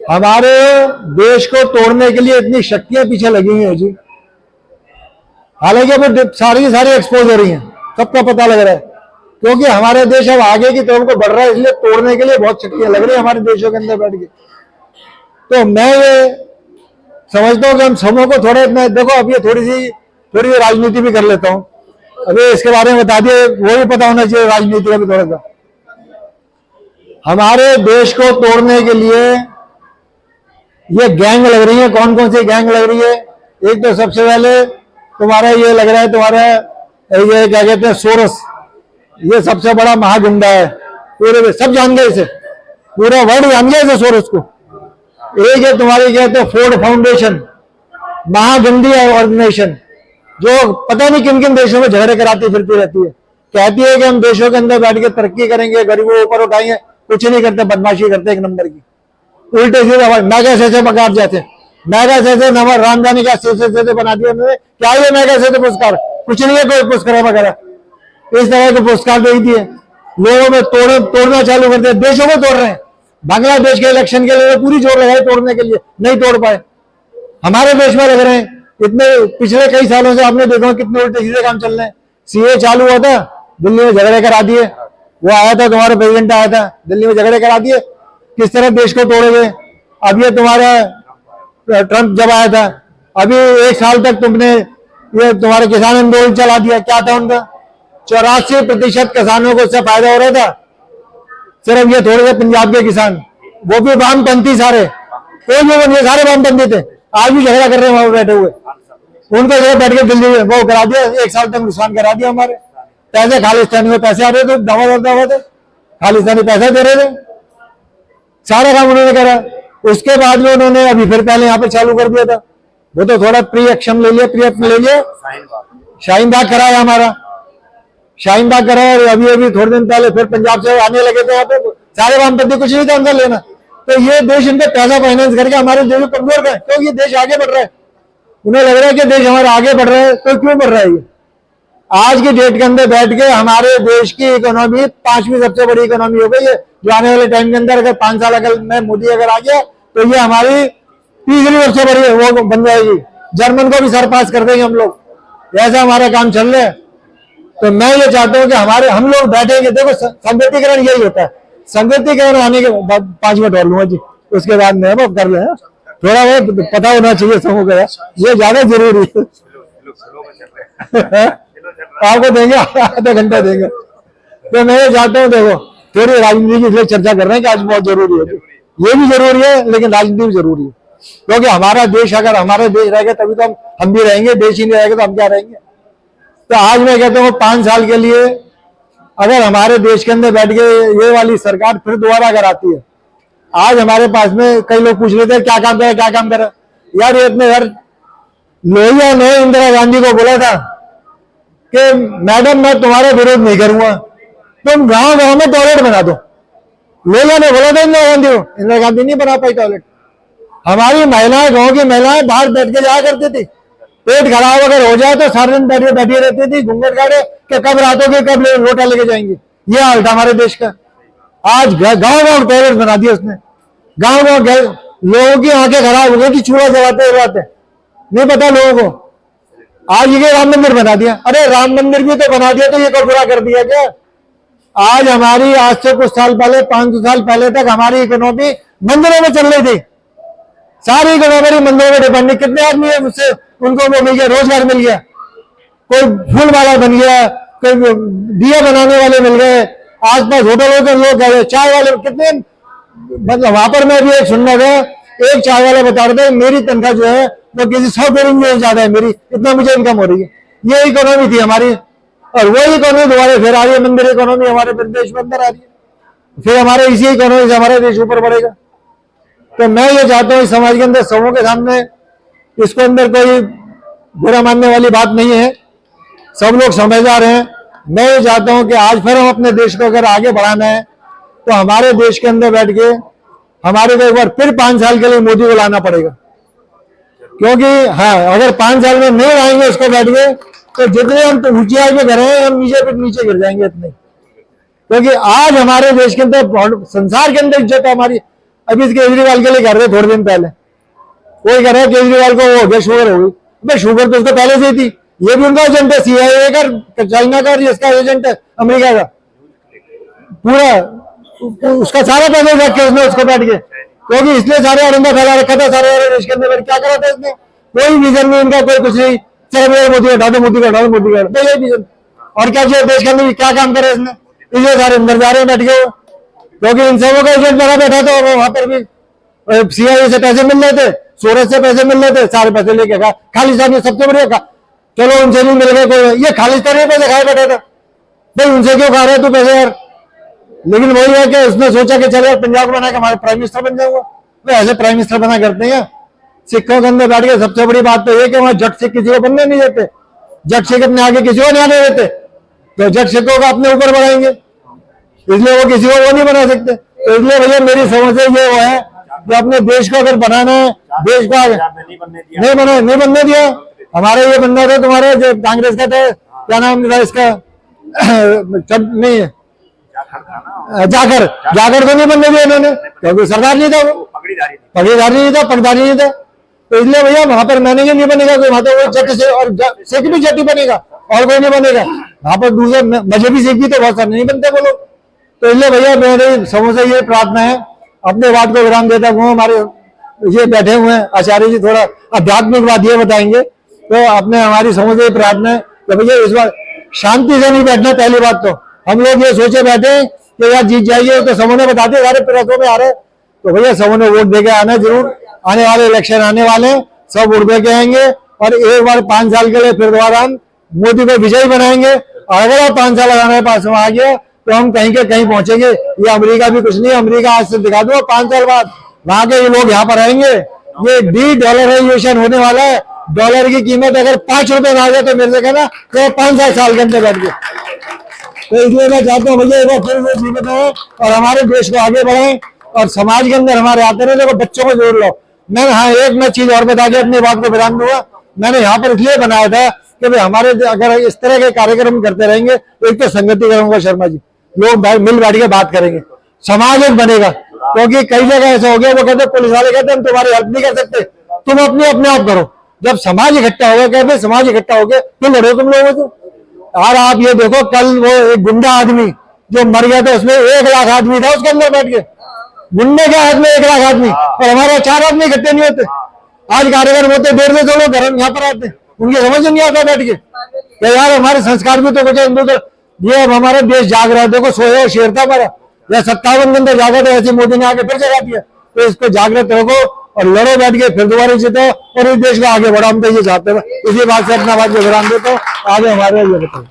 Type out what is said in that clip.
हमारे देश को तोड़ने के लिए इतनी शक्तियां पीछे लगी हुई है जी। हालांकि अब सारी की सारी एक्सपोज हो रही हैं, सबका पता लग रहा है, क्योंकि हमारे देश अब आगे की तरफ को बढ़ रहा है, इसलिए तोड़ने के लिए बहुत शक्तियां लग रही है हमारे देशों के अंदर बैठ के। तो मैं ये समझता हूँ कि हम सबों को थोड़ा इतना देखो, अब ये थोड़ी राजनीति भी कर लेता हूँ। अभी इसके बारे में बता दिए, वो भी पता होना चाहिए राजनीति का भी थोड़ा सा। हमारे देश को तोड़ने के लिए ये गैंग लग रही है। कौन कौन सी गैंग लग रही है? एक तो सबसे पहले तुम्हारा ये लग रहा है, तुम्हारा ये क्या कहते हैं, सोरस। ये सबसे बड़ा महागुंडा है, पूरे सब जान गए इसे, पूरा वर्ल्ड जान गया इसे, सोरस को। एक है तुम्हारी कहते हैं फोर्ड फाउंडेशन, महागंदी ऑर्गेनाइजेशन, जो पता नहीं किन किन देशों में झगड़े कराती फिरती रहती है। कहती है कि हम देशों के अंदर बैठ के तरक्की करेंगे, गरीबों ऊपर उठाएंगे, कुछ नहीं करते, बदमाशी करते एक नंबर की। उल्टे सीधे मैगा से पकार जाते, मैगा से नंबर रामजानी का से बना दिया उन्होंने। क्या ये मैगा से पुरस्कार? कुछ नहीं है, कोई पुरस्कार वगैरह इस तरह के पुरस्कार दे दिए। लोगों में तोड़ना चालू कर दिया, देशों को तोड़ रहे हैं। बांग्लादेश के इलेक्शन के लिए पूरी जोर लगाई तोड़ने के लिए, नहीं तोड़ पाए। हमारे देश में लग रहे हैं। इतने पिछले कई सालों से आपने देखा कितने उल्टे सीधे काम चल रहे हैं। सीए चालू हुआ था, दिल्ली में झगड़े करा दिए। वो आया था, तुम्हारा प्रेसिडेंट आया था, दिल्ली में झगड़े करा दिए, किस तरह देश को तोड़े गए। अब ये तुम्हारा ट्रंप जब आया था, अभी 1 साल तक तुमने ये तुम्हारे किसान आंदोलन चला दिया। क्या था उनका? 84% किसानों को उससे फायदा हो रहा था। सिर्फ ये थोड़े से पंजाब के किसान, वो भी वामपंथी सारे, कोई भी ये सारे वामपंथी थे, आज भी झगड़ा कर रहे हैं वहां बैठे हुए। उनको जो बैठ के दिल्ली में वो करा दिया, 1 साल तक नुकसान करा दिया। हमारे पैसे खालिस्तानी में पैसे आ रहे थे, दवा थे, खालिस्तानी पैसे दे रहे थे, सारा काम उन्होंने करा। उसके बाद में उन्होंने अभी फिर पहले यहाँ पे चालू कर दिया था, वो तो थोड़ा प्री एक्शन ले लिया, शाहीन बाग कराया हमारा, शाहीन बाग कराया। और अभी थोड़े दिन पहले फिर पंजाब से आने लगे थे यहाँ पे सारे वामपंथी, कुछ नहीं था अंदर लेना। तो ये देश इनके पैसा फाइनेंस करके हमारे देश को कमजोर कर, क्योंकि ये देश आगे बढ़ रहा है। उन्हें लग रहा है कि देश हमारा आगे बढ़ रहा है, तो क्यों बढ़ रहा है ये? आज की डेट के अंदर बैठ के हमारे देश की इकोनॉमी 5वीं सबसे बड़ी इकोनॉमी हो गई है, जो आने वाले टाइम के अंदर अगर 5 साल अगर में मोदी अगर आ गया तो ये हमारी 3री सबसे बड़ी वो बन जाएगी। जर्मन को भी सरपास कर देंगे हम लोग, ऐसा हमारा काम चल रहा है। तो मैं ये चाहता हूँ कि हम लोग बैठेंगे। देखो, संगठीकरण यही होता है। संगठीकरण आने के बाद 5 मिनट और लूंगा जी, उसके बाद में अब कर ले। थोड़ा वो पता होना चाहिए समूह का, ये ज्यादा जरूरी है। आपको देंगे, आधा घंटा देंगे। तो मैं ये चाहता हूँ, देखो थोड़ी राजनीति की इसलिए चर्चा कर रहे हैं कि आज बहुत जरूरी है। ये भी जरूरी है, लेकिन राजनीति भी जरूरी है, क्योंकि हमारा देश, अगर हमारा देश रहेगा तभी तो हम भी रहेंगे। देश ही नहीं रहेगा तो हम क्या रहेंगे? तो आज मैं कहता हूँ 5 साल के लिए अगर हमारे देश के अंदर बैठ के ये वाली सरकार फिर दोबारा अगर आती है। आज हमारे पास में कई लोग पूछ रहे थे क्या काम करे, क्या काम करे। यार ये इतने यार लोहिया ने इंदिरा गांधी को बोला था कि मैडम मैं तुम्हारा विरोध नहीं करूंगा, तुम गांव गांव में टॉयलेट बना दो। लोहिया ने बोला था इंदिरा गांधी को, इंदिरा गांधी नहीं बना पाई टॉयलेट। हमारी महिलाएं, गाँव की महिलाएं बाहर बैठ के जाया करती थी। पेट खराब अगर हो जाए तो सारे दिन बैठी रहती थी घूंघट गाड़े कि कब रातों के कब लोटा लेके जाएंगे। ये हाल था हमारे देश का। आज गांव गांव टॉयलेट बना दिया उसने। गांव गांव लोगों की आंखें खराब हो गई कि चूल्हा जलाते नहीं पता लोगों को। आज ये राम मंदिर बना दिया। अरे राम मंदिर भी तो बना दिया, तो ये कब पूरा कर दिया क्या? आज हमारी, आज से कुछ साल पहले, 500 साल पहले तक हमारी इकोनॉमी मंदिरों में चल रही थी। सारी इकोनॉमी मंदिरों में डिपेंड। कितने आदमी है मुझसे उनको वो मिल गया, रोजगार मिल गया। कोई फूल वाला बन गया, कोई दिया बनाने वाले मिल गए, आसपास होटलों के लोग गए, चाय वाले कितने। मतलब वहां पर मैं भी एक सुनना था, एक चाय वाला बता रहे थे मेरी तनख्वाह जो है वो किसी 100 करोड़ से ज्यादा है मेरी, इतना मुझे इनकम हो रही है। ये इकोनॉमी थी हमारी, और वही इकोनॉमी दोबारा फिर आ रही है। मंदिर इकोनॉमी हमारे देश में अंदर आ रही है। फिर हमारे इसी इकोनॉमी से हमारा देश ऊपर बढ़ेगा। तो मैं ये चाहता हूँ समाज के अंदर सबों के सामने, इसको अंदर कोई बुरा मानने वाली बात नहीं है, सब लोग समझदार हैं। मैं ये चाहता हूं कि आज फिर हम अपने देश को अगर आगे बढ़ाना है तो हमारे देश के अंदर बैठ के हमारे को एक बार फिर 5 साल के लिए मोदी को लाना पड़ेगा। क्योंकि हाँ, अगर 5 साल में नहीं आएंगे उसको बैठ के तो जितने हम ऊंचाई पे गिरे हैं हम नीचे गिर जाएंगे इतने। क्योंकि आज हमारे देश के अंदर, संसार के अंदर इज्जत है हमारी। अभी इस केजरीवाल के लिए कर रहे थोड़े दिन पहले, कोई कह रहा है केजरीवाल को वो हो गया, शुगर हो गई। भाई शुगर तो उसको पहले से ही थी, ये भी उनका एजेंट है, CIA का, चाइना का, इसका एजेंट है, अमेरिका का, पूरा उसका सारा पैसा रख के उसने उसको बैठ के, क्योंकि इसलिए सारे अरंदा फैला रखा था सारे देश के अंदर। क्या करा था इसने? कोई विजन नहीं इनका, कोई कुछ नहीं, चलो मोदी हटा दो, मोदी हटा दो, मोदी हटा दो, यही विजन। और क्या चाहिए देश के अंदर, क्या काम करे इसने? इसलिए सारे अंदर जा रहे हैं बैठ के, क्योंकि इन सबों का एजेंट बना बैठा था। और वहां पर भी CIA से पैसे मिल रहे थे, सूरत से पैसे मिल रहे थे, सारे पैसे लेके खा। खालिस्तान ने सबसे बढ़िया खा, चलो उनसे नहीं मिल गए कोई, ये खालिस्तान में पैसे खाए बैठा था। भाई उनसे क्यों खा रहे तू पैसे यार? लेकिन वही है कि उसने सोचा कि चलो पंजाब बना के हमारे प्राइम मिनिस्टर बन जाऊंगा। वे ऐसे प्राइम मिनिस्टर बना करते हैं सिखों के अंदर बैठ के। सबसे बड़ी बात तो ये कि वहां जट सिख किसी को बनने नहीं देते, जट सिख अपने आगे किसी को नहीं आने देते, तो जट सिखों को अपने ऊपर बढ़ाएंगे, इसलिए वो किसी को वो नहीं बना सकते। तो इसलिए भैया मेरी समझ से ये वो है कि अपने देश को अगर बनाना है, देश को नहीं बनने दिया। हमारे ये बंदा था तुम्हारे जो कांग्रेस का था, क्या नाम था इसका, नहीं जाकर को नहीं बनने दिया इन्होंने, क्योंकि सरकार नहीं था, वो पगड़ीधारी नहीं था, पगधारी नहीं था। तो इसलिए भैया वहां पर मैनेजर नहीं बनेगा कोई, वहां तो वो जट से और सिख भी जट ही बनेगा और कोई नहीं बनेगा। वहां पर दूसरे मजहबी सिख भी तो बहुत सारे नहीं बनते वो लोग। तो इसलिए भैया मेरी समझ से ये प्रार्थना है, अपने बात को विराम देता हूँ। हमारे ये बैठे हुए हैं आचार्य जी, थोड़ा आध्यात्मिक बात ये बताएंगे। तो अपने हमारी समझ से प्रार्थना है कि भैया इस बार शांति से नहीं बैठना। पहली बात तो हम लोग ये सोचे बैठे कि यार जीत जाइए, तो समूह ने बताते सारे प्रेसों में आ रहे, तो भैया समूह ने वोट दे के आना जरूर। आने वाले इलेक्शन आने वाले, सब वोट दे के आएंगे और एक बार 5 साल के लिए फिर दोबारा हम मोदी को विजयी बनाएंगे। और अगर आप 5 साल लगाने पास में आ गया तो हम कहीं के कहीं पहुंचेंगे। ये अमेरिका भी कुछ नहीं, अमेरिका आज से दिखा दूंगा 5 साल बाद वहां के ये लोग यहाँ पर आएंगे। ये डॉलराइजेशन होने वाला है, डॉलर की कीमत अगर 5 रुपए में आ जाए तो मेरे से कहना तो 5 साल के अंदर बैठ गए। तो इसलिए मैं चाहता हूँ भैया एक बार फिर से जीवित हो और हमारे देश को आगे बढ़ाएं और समाज के अंदर हमारे आते रहे। देखो बच्चों को जोड़ लो। हाँ एक मैं चीज और बता के अपनी बात को विराम दूंगा। मैंने यहाँ पर इसलिए बनाया था कि भाई हमारे अगर इस तरह के कार्यक्रम करते रहेंगे तो एक तो संगति करूंगा शर्मा जी, लोग मिल बैठ के बात करेंगे, समाज एक बनेगा। क्योंकि कई जगह ऐसा हो गया, वो कहते पुलिस वाले कहते हम तुम्हारी हेल्प नहीं कर सकते, तुम अपने आप करो। जब समाज इकट्ठा होगा, कहते समाज इकट्ठा हो गया तो लड़ो तुम लोगों से। और आप ये देखो कल वो एक गुंडा आदमी जो मर गया था, उसमें 1 लाख आदमी था उसके अंदर बैठ के, गुंडे के हाथ में 1 लाख आदमी, और हमारे 4 आदमी इकट्ठे नहीं होते। आज कार्यक्रम होते 150 लोग घर यहाँ पर आते हैं, उनकी समझ नहीं आता बैठ के यार हमारे संस्कार भी तो कुछ हिंदू तो ये अब हमारा देश जाग रहा है। देखो सोया शेर था हमारा, या 57 के अंदर जागा था, ऐसे मोदी ने आके फिर जगा दिया। तो इसको जागृत रखो और लड़ो बैठ के, फिर दोबारा जीतो और इस देश को आगे बढ़ाओ। हम तो ये चाहते हैं। इसी बात से अपना बात को विराम देता हूँ। आगे हमारे ये बताओ।